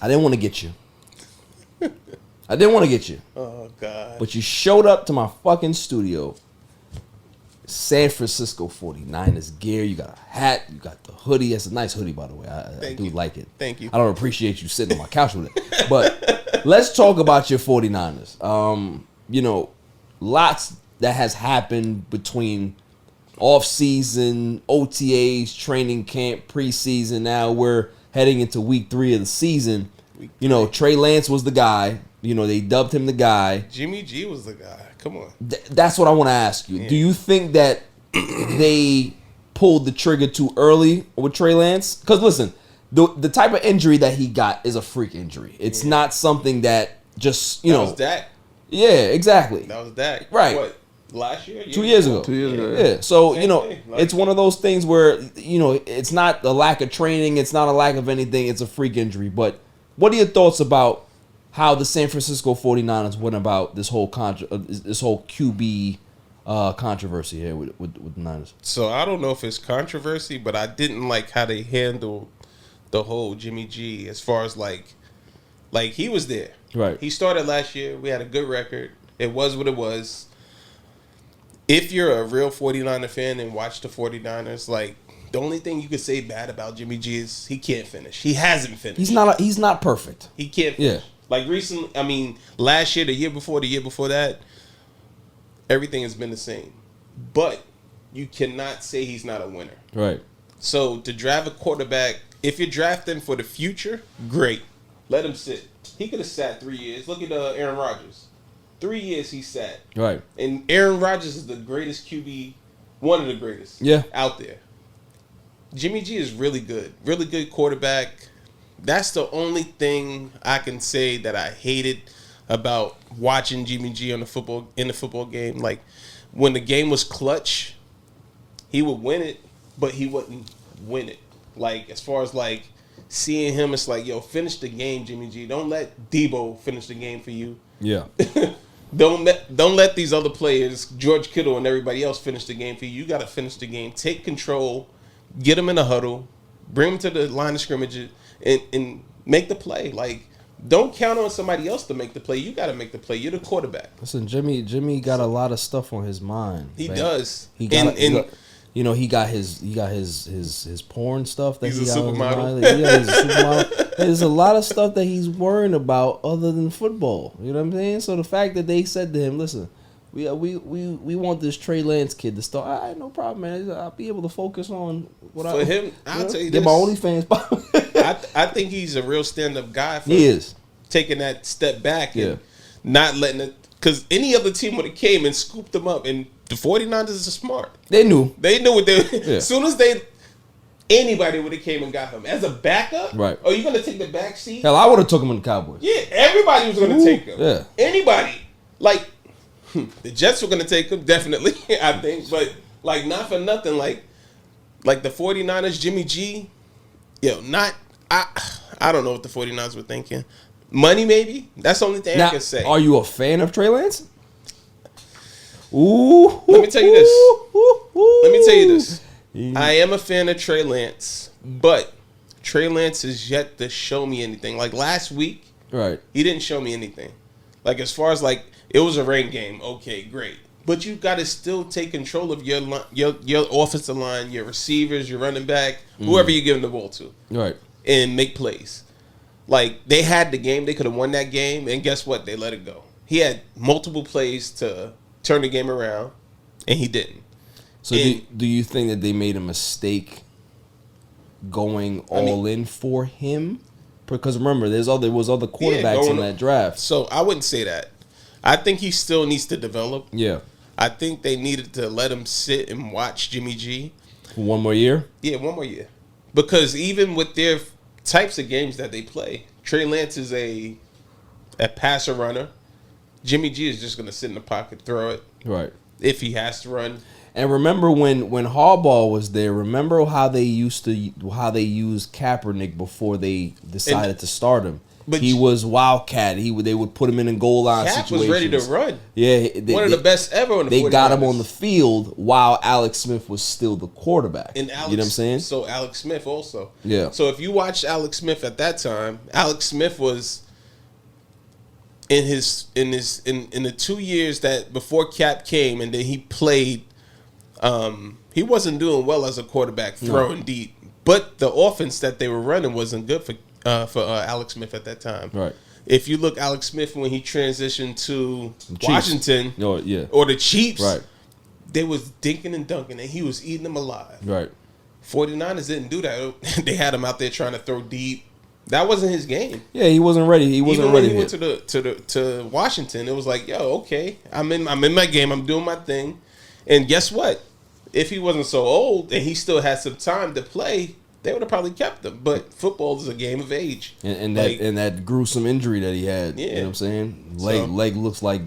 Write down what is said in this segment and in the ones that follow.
I didn't want to get you. I didn't want to get you. Oh, God. But you showed up to my fucking studio. San Francisco 49ers gear. You got a hat. You got the hoodie. It's a nice hoodie, by the way. I do like it. Thank you. I don't appreciate you sitting on my couch with it. But let's talk about your 49ers. You know, lots that has happened between off-season, OTAs, training camp, preseason. Now we're heading into week 3 of the season. You know, Trey Lance was the guy. You know, they dubbed him the guy. Jimmy G was the guy. Come on. That's what I want to ask you. Yeah. Do you think that they pulled the trigger too early with Trey Lance? Because listen, the type of injury that he got is a freak injury. It's not something that just, you know. That was Dak. Yeah, exactly. That was Dak. Right. What? Last year? 2 years ago. 2 years ago. Yeah. So, Same you know, thing. it's one of those things where, you know, it's not a lack of training. It's not a lack of anything. It's a freak injury. But what are your thoughts about how the San Francisco 49ers went about this whole QB controversy here with the Niners? So I don't know if it's controversy, but I didn't like how they handled the whole Jimmy G as far as like he was there. Right. He started last year. We had a good record. It was what it was. If you're a real 49er fan and watch the 49ers, like, the only thing you could say bad about Jimmy G is he can't finish. He hasn't finished. He's not perfect. He can't finish. Yeah. Like recently, I mean, last year, the year before that, everything has been the same. But you cannot say he's not a winner. Right. So to draft a quarterback, if you're drafting for the future, great. Let him sit. He could have sat 3 years. Look at Aaron Rodgers. 3 years he sat. Right. And Aaron Rodgers is the greatest QB, one of the greatest out there. Jimmy G is really good quarterback. That's the only thing I can say that I hated about watching Jimmy G in the football game. Like, when the game was clutch, he would win it, but he wouldn't win it. Like, as far as like seeing him, it's like, yo, finish the game, Jimmy G. Don't let Debo finish the game for you. Yeah. Don't let these other players, George Kittle and everybody else, finish the game for you. You got to finish the game. Take control. Get them in a huddle. Bring them to the line of scrimmage and make the play. Like, don't count on somebody else to make the play. You got to make the play. You're the quarterback. Listen, Jimmy got a lot of stuff on his mind. He does. He got his porn stuff that he's he got a supermodel. Yeah, he's a supermodel. There's a lot of stuff that he's worrying about other than football. You know what I'm saying? So the fact that they said to him, "Listen, we want this Trey Lance kid to start." All right, no problem, man. I'll be able to focus on what I'll tell you get this. my OnlyFans. I think he's a real stand-up guy. He is taking that step back and not letting it. Because any other team would have came and scooped them up, and the 49ers are smart. They knew what they. As soon as anybody would have came and got him as a backup. Right? Are you going to take the back seat? Hell, I would have took him in the Cowboys. Yeah, everybody was going to take him. Yeah, anybody. Like the Jets were going to take him definitely. I think, but like not for nothing. Like the 49ers, Jimmy G. I don't know what the 49ers were thinking. Money, maybe. That's the only thing I can say. Are you a fan of Trey Lance? Ooh. Let me tell you this. I am a fan of Trey Lance, but Trey Lance is yet to show me anything. Like last week, right? He didn't show me anything. Like as far as like it was a rain game. Okay, great. But you got to still take control of your offensive line, your receivers, your running back, whoever you're giving the ball to, right? And make plays. Like, they had the game. They could have won that game. And guess what? They let it go. He had multiple plays to turn the game around, and he didn't. So do you think that they made a mistake going all in for him? Because remember, there was other quarterbacks in that draft. So I wouldn't say that. I think he still needs to develop. Yeah. I think they needed to let him sit and watch Jimmy G. For one more year? Yeah, one more year. Because even with their types of games that they play, Trey Lance is a passer runner. Jimmy G is just going to sit in the pocket, throw it. Right. If he has to run. And remember when Harbaugh was there, remember how they used Kaepernick before they decided to start him. But he was wildcat. They would put him in goal line situations. Cap was ready to run. Yeah, one of the best ever on the 49ers. They got him on the field while Alex Smith was still the quarterback. And Alex, you know what I'm saying? So Alex Smith also. Yeah. So if you watch Alex Smith at that time, Alex Smith was in the 2 years that before Cap came, and then he played. He wasn't doing well as a quarterback throwing deep, but the offense that they were running wasn't good for Alex Smith at that time. Right. If you look Alex Smith when he transitioned to Washington or the Chiefs, right, they was dinking and dunking, and he was eating them alive. Right. 49ers didn't do that. They had him out there trying to throw deep. That wasn't his game. Yeah, he wasn't ready. He wasn't ready. When he went to Washington, it was like, yo, okay, I'm in my game. I'm doing my thing. And guess what? If he wasn't so old and he still had some time to play, they would have probably kept him. But football is a game of age. And that gruesome injury that he had. Yeah. You know what I'm saying? Leg looks like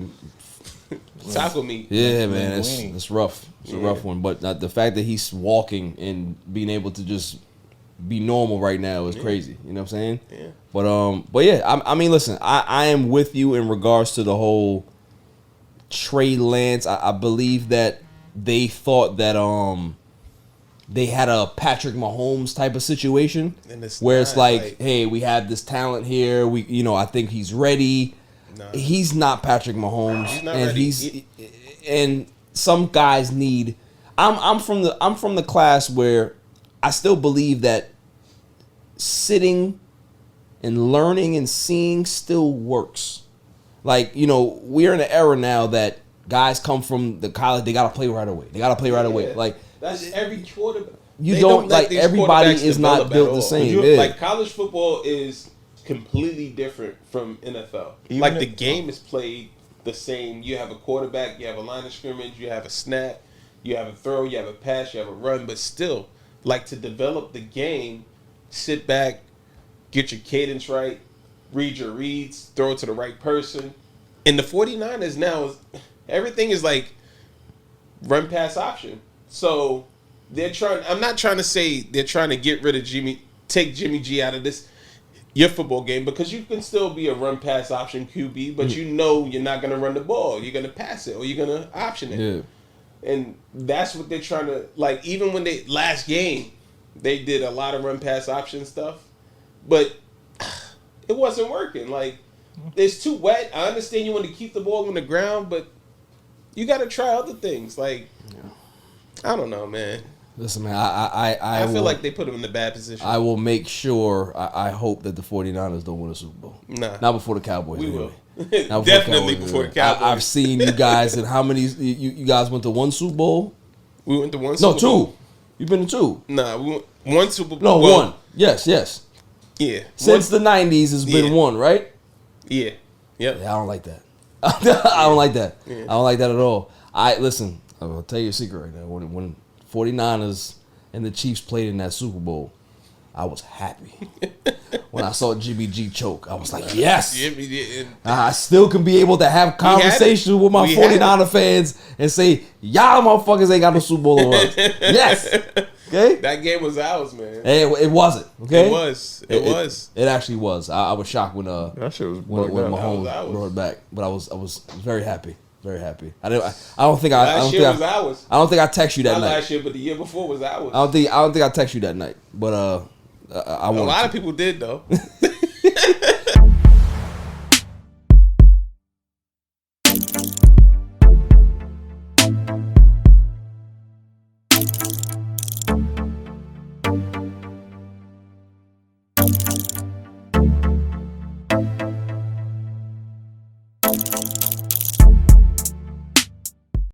taco meat. Yeah, man. It's rough. It's a rough one. But the fact that he's walking and being able to just be normal right now is crazy. You know what I'm saying? Yeah. But yeah, I mean, listen, I am with you in regards to the whole Trey Lance. I believe that they thought that they had a Patrick Mahomes type of situation where it's like, hey, we have this talent here. I think he's ready. Nah. He's not Patrick Mahomes, and some guys need. I'm from the class where I still believe that sitting and learning and seeing still works. Like, we're in an era now that guys come from the college, they got to play right away. Like, that's every quarterback. You don't like everybody is not built the same. Like, college football is completely different from NFL. Like, the game is played the same. You have a quarterback, you have a line of scrimmage, you have a snap, you have a throw, you have a pass, you have a run, but still, like, to develop the game, sit back, get your cadence right, read your reads, throw it to the right person. And the 49ers now, everything is like run pass option. So I'm not trying to say they're trying to get rid of take Jimmy G out of your football game, because you can still be a run pass option QB, but you're not going to run the ball. You're going to pass it or you're going to option it. Yeah. And that's what they're trying to, like, even when last game, they did a lot of run pass option stuff, but it wasn't working. Like, it's too wet. I understand you want to keep the ball on the ground, but you got to try other things. Like, I don't know, man. Listen, man, I feel like they put him in the bad position. I will make sure, I hope that the 49ers don't win a Super Bowl. Nah. Not before the Cowboys. We anyway. will. Definitely before the Cowboys. I've seen you guys, and how many, you guys went to one Super Bowl? We went to one Super Bowl. No, two. You've been to two. Nah, we went one Super Bowl. No, one. Yes. Yeah. Since the 90s, it's been one, right? Yeah. Yep. Yeah, I don't like that. I don't like that. Yeah. I don't like that at all. Listen, I'll tell you a secret right now. When 49ers and the Chiefs played in that Super Bowl, I was happy. When I saw Jimmy G choke, I was like, yes. I still can be able to have conversations with my 49er fans and say, y'all motherfuckers ain't got no Super Bowl on us. Yes. Okay? That game was ours, man. Hey, it wasn't. Okay? It was. It actually was. I was shocked when that shit was when Mahomes brought it back, but I was very happy. Very happy. I don't think I text you that night. Not last year, but the year before was ours. I don't think I text you that night. But I a lot of people did though.